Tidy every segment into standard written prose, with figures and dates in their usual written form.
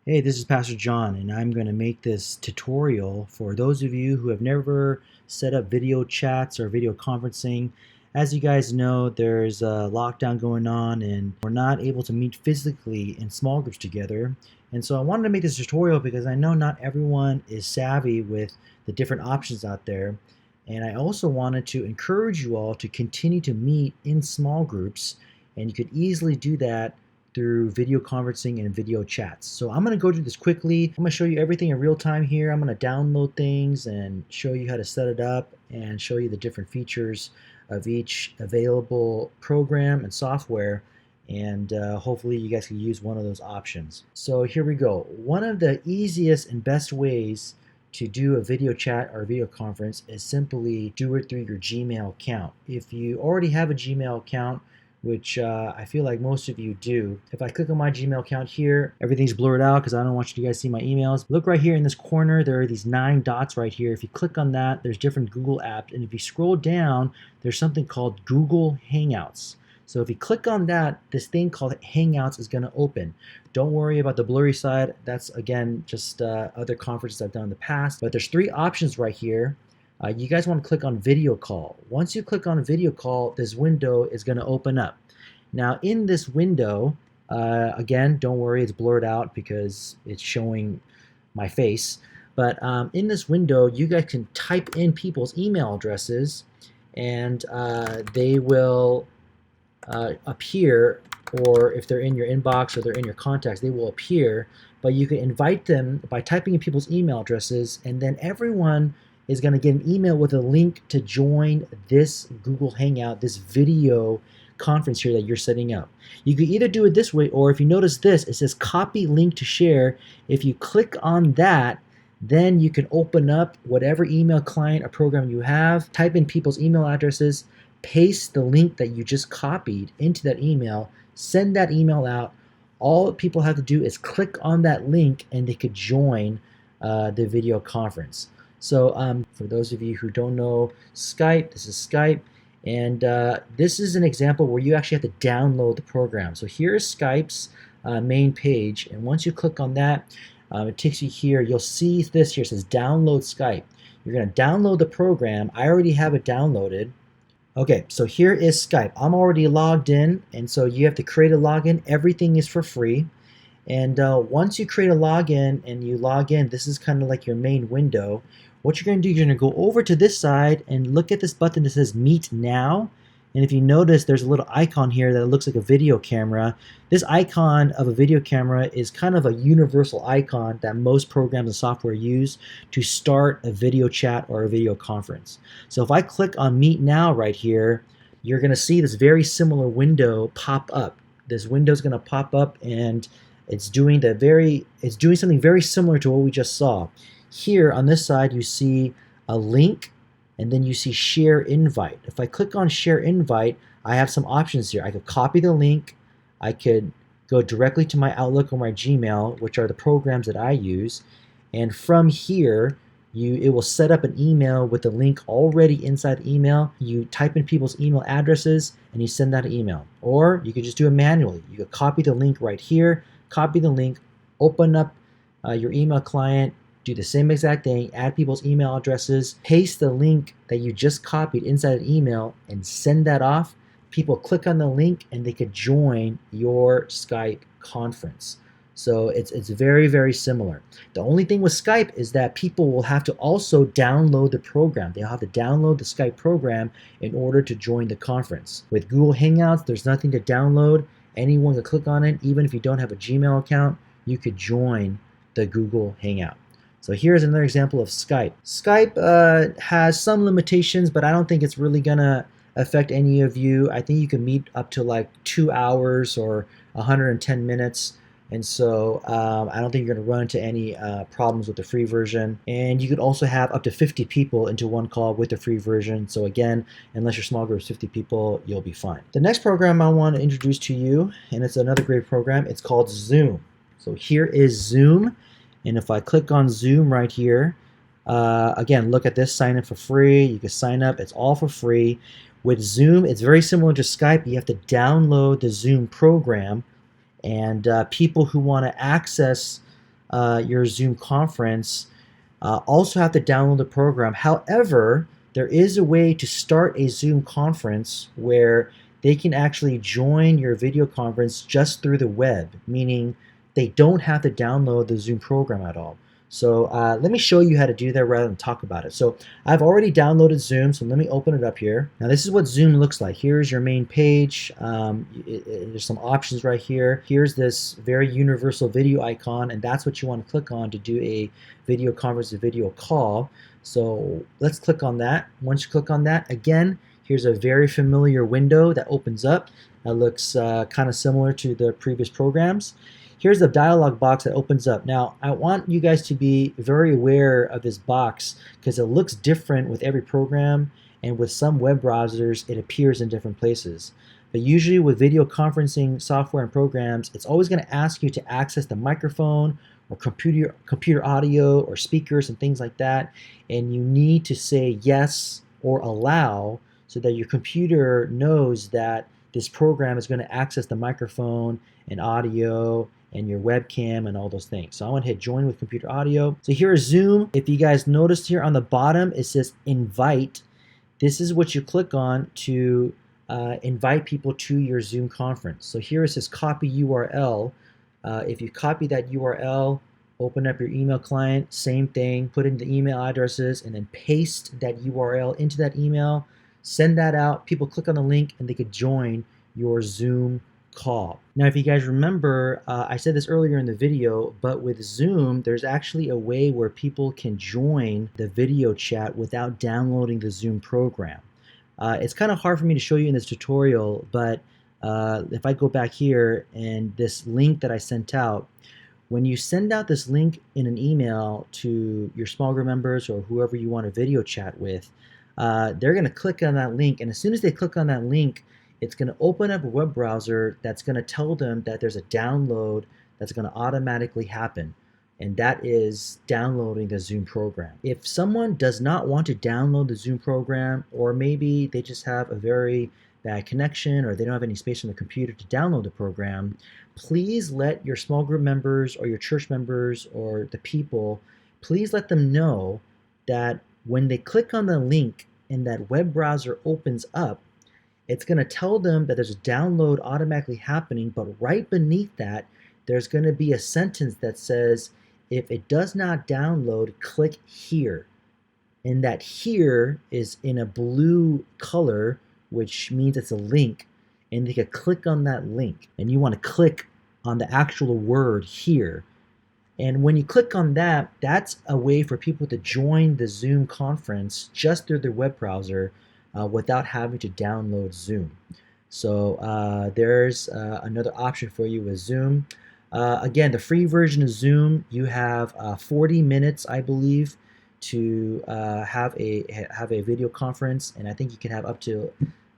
Hey, this is Pastor John, and I'm going to make this tutorial for those of you who have never set up video chats or video conferencing. As you guys know, there's a lockdown going on, and we're not able to meet physically in small groups together. And so I wanted to make this tutorial because I know not everyone is savvy with the different options out there. And I also wanted to encourage you all to continue to meet in small groups, and you could easily do that through video conferencing and video chats. So I'm going to go through this quickly. I'm going to show you everything in real time here. I'm going to download things and show you how to set it up and show you the different features of each available program and software, and hopefully you guys can use one of those options. So here we go. One of the easiest and best ways to do a video chat or video conference is simply do it through your Gmail account. If you already have a Gmail account, which I feel like most of you do. If I click on my Gmail account here, everything's blurred out because I don't want you guys to see my emails. Look right here in this corner, there are these 9 dots right here. If you click on that, there's different Google apps, and if you scroll down, there's something called Google Hangouts. So if you click on that, this thing called Hangouts is going to open. Don't worry about the blurry side. That's, again, just other conferences I've done in the past. But there's 3 options right here. You guys want to click on video call. Once you click on video call, this window is going to open up. Now in this window, again, don't worry, it's blurred out because it's showing my face. But in this window, you guys can type in people's email addresses, and they will appear, or if they're in your inbox or they're in your contacts, they will appear. But you can invite them by typing in people's email addresses, and then everyone is going to get an email with a link to join this Google Hangout, this video conference here that you're setting up. You could either do it this way, or if you notice this, it says copy link to share. If you click on that, then you can open up whatever email client or program you have, type in people's email addresses, paste the link that you just copied into that email, send that email out. All people have to do is click on that link and they could join the video conference. So for those of you who don't know Skype, this is Skype, and this is an example where you actually have to download the program. So here's Skype's main page, and once you click on that, it takes you here. You'll see this here, it says download Skype. You're going to download the program. I already have it downloaded. Okay, so here is Skype. I'm already logged in, and so you have to create a login. Everything is for free. And once you create a login and you log in, this is kind of like your main window. What you're going to do, you're going to go over to this side and look at this button that says Meet Now. And if you notice, there's a little icon here that looks like a video camera. This icon of a video camera is kind of a universal icon that most programs and software use to start a video chat or a video conference. So if I click on Meet Now right here, you're going to see this very similar window pop up. This window is going to pop up, and it's doing something very similar to what we just saw. Here on this side, you see a link, and then you see share invite. If I click on share invite, I have some options here. I could copy the link. I could go directly to my Outlook or my Gmail, which are the programs that I use. And from here, it will set up an email with the link already inside the email. You type in people's email addresses, and you send that email. Or you could just do it manually. You could copy the link right here, copy the link, open up your email client, do the same exact thing, add people's email addresses, paste the link that you just copied inside an email, and send that off. People click on the link and they could join your Skype conference. So it's very, very similar. The only thing with Skype is that people will have to also download the program. They'll have to download the Skype program in order to join the conference. With Google Hangouts, there's nothing to download. Anyone can click on it. Even if you don't have a Gmail account, you could join the Google Hangout. So here's another example of Skype. Skype has some limitations, but I don't think it's really going to affect any of you. I think you can meet up to like 2 hours or 110 minutes. And so I don't think you're going to run into any problems with the free version. And you could also have up to 50 people into one call with the free version. So again, unless your small group is 50 people, you'll be fine. The next program I want to introduce to you, and it's another great program, it's called Zoom. So here is Zoom. And if I click on Zoom right here, again, look at this, sign up for free. You can sign up, it's all for free. With Zoom, it's very similar to Skype. You have to download the Zoom program, and people who want to access your Zoom conference also have to download the program. However, there is a way to start a Zoom conference where they can actually join your video conference just through the web, meaning they don't have to download the Zoom program at all. So let me show you how to do that rather than talk about it. So I've already downloaded Zoom, so let me open it up here. Now this is what Zoom looks like. Here's your main page. There's some options right here. Here's this very universal video icon, and that's what you want to click on to do a video conference, a video call. So let's click on that. Once you click on that, again, here's a very familiar window that opens up. That looks kind of similar to the previous programs. Here's the dialog box that opens up. Now, I want you guys to be very aware of this box because it looks different with every program, and with some web browsers, it appears in different places. But usually with video conferencing software and programs, it's always going to ask you to access the microphone or computer audio or speakers and things like that, and you need to say yes or allow so that your computer knows that this program is going to access the microphone and audio and your webcam and all those things. So I want to hit join with computer audio. So here is Zoom. If you guys noticed here on the bottom, it says invite. This is what you click on to invite people to your Zoom conference. So here it says copy URL. If you copy that URL, open up your email client, same thing, put in the email addresses and then paste that URL into that email, send that out, people click on the link and they could join your Zoom call. Now, if you guys remember, I said this earlier in the video, but with Zoom, there's actually a way where people can join the video chat without downloading the Zoom program. It's kind of hard for me to show you in this tutorial, but if I go back here and this link that I sent out, when you send out this link in an email to your small group members or whoever you want to video chat with, they're going to click on that link, and as soon as they click on that link, it's going to open up a web browser that's going to tell them that there's a download that's going to automatically happen, and that is downloading the Zoom program. If someone does not want to download the Zoom program, or maybe they just have a very bad connection or they don't have any space on the computer to download the program, please let your small group members or your church members or the people, please let them know that when they click on the link and that web browser opens up, it's going to tell them that there's a download automatically happening, but right beneath that, there's going to be a sentence that says, if it does not download, click here. And that here is in a blue color, which means it's a link, and they can click on that link. And you want to click on the actual word here. And when you click on that, that's a way for people to join the Zoom conference just through their web browser without having to download Zoom. So there's another option for you with Zoom. Again, the free version of Zoom, you have 40 minutes, I believe, to have a video conference, and I think you can have up to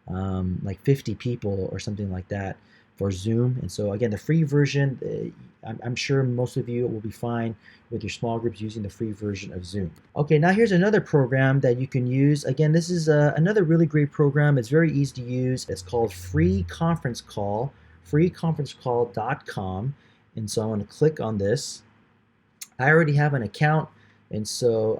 like 50 people or something like that for Zoom. And so again, the free version, I'm sure most of you will be fine with your small groups using the free version of Zoom. Okay, now here's another program that you can use. Again, this is another really great program. It's very easy to use. It's called Free Conference Call, freeconferencecall.com. And so I'm going to click on this. I already have an account, and so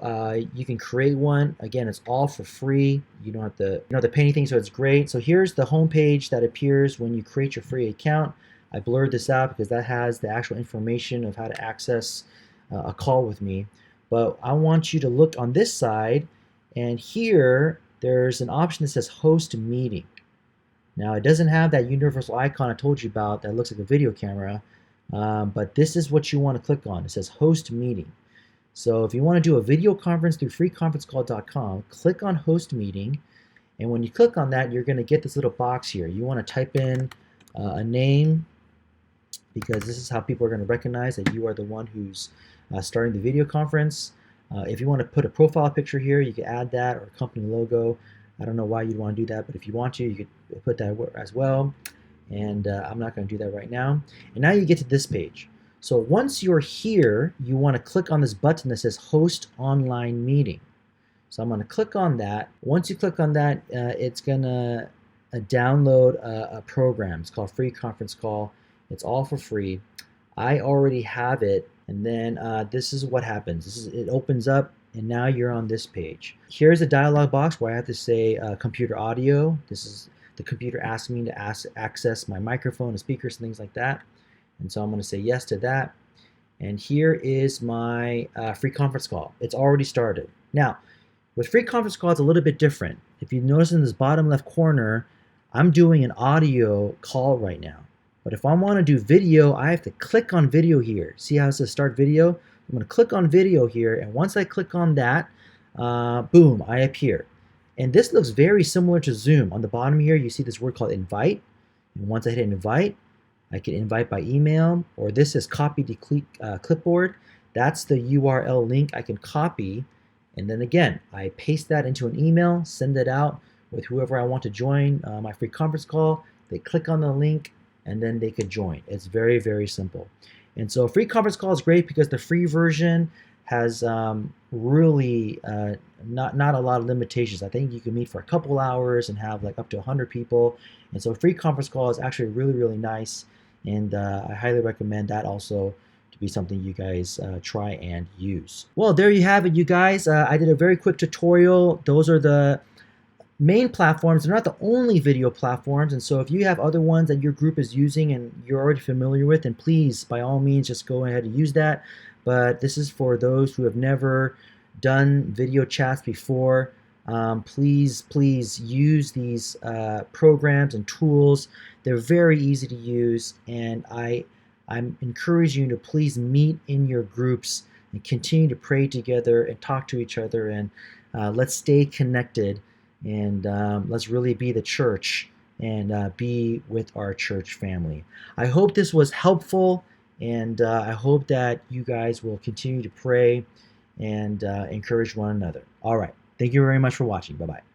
you can create one. Again, it's all for free. You don't have to pay anything, so it's great. So here's the home page that appears when you create your free account. I blurred this out because that has the actual information of how to access a call with me. But I want you to look on this side, and here there's an option that says host meeting. Now it doesn't have that universal icon I told you about that looks like a video camera, but this is what you want to click on. It says host meeting. So if you want to do a video conference through freeconferencecall.com, click on host meeting, and when you click on that, you're going to get this little box here. You want to type in a name, because this is how people are going to recognize that you are the one who's starting the video conference. If you want to put a profile picture here, you can add that, or a company logo. I don't know why you'd want to do that, but if you want to, you could put that as well. And I'm not going to do that right now. And now you get to this page. So once you're here, you want to click on this button that says host online meeting. So I'm going to click on that. Once you click on that, it's going to download a program. It's called Free Conference Call. It's all for free. I already have it, And then this is what happens. It opens up, and now you're on this page. Here's a dialog box where I have to say computer audio. This is the computer asking me to access my microphone and speakers and things like that. And so I'm going to say yes to that. And here is my free conference call. It's already started. Now, with free conference call, it's a little bit different. If you notice in this bottom left corner, I'm doing an audio call right now. But if I want to do video, I have to click on video here. See how it says start video? I'm going to click on video here, and once I click on that, boom, I appear. And this looks very similar to Zoom. On the bottom here, you see this word called invite. And once I hit invite, I can invite by email, or this is copy to clipboard. That's the URL link I can copy. And then again, I paste that into an email, send it out with whoever I want to join my free conference call. They click on the link, and then they could join. It's very, very simple. And so free conference call is great because the free version has really not a lot of limitations. I think you can meet for a couple hours and have like up to 100 people. And so free conference call is actually really, really nice. And I highly recommend that also to be something you guys try and use. Well, there you have it, you guys. I did a very quick tutorial. Those are the main platforms. They're not the only video platforms, and so if you have other ones that your group is using and you're already familiar with, then please, by all means, just go ahead and use that. But this is for those who have never done video chats before. Please use these programs and tools. They're very easy to use, and I'm encouraging you to please meet in your groups and continue to pray together and talk to each other, and let's stay connected. And let's really be the church and be with our church family. I hope this was helpful, and I hope that you guys will continue to pray and encourage one another. All right. Thank you very much for watching. Bye-bye.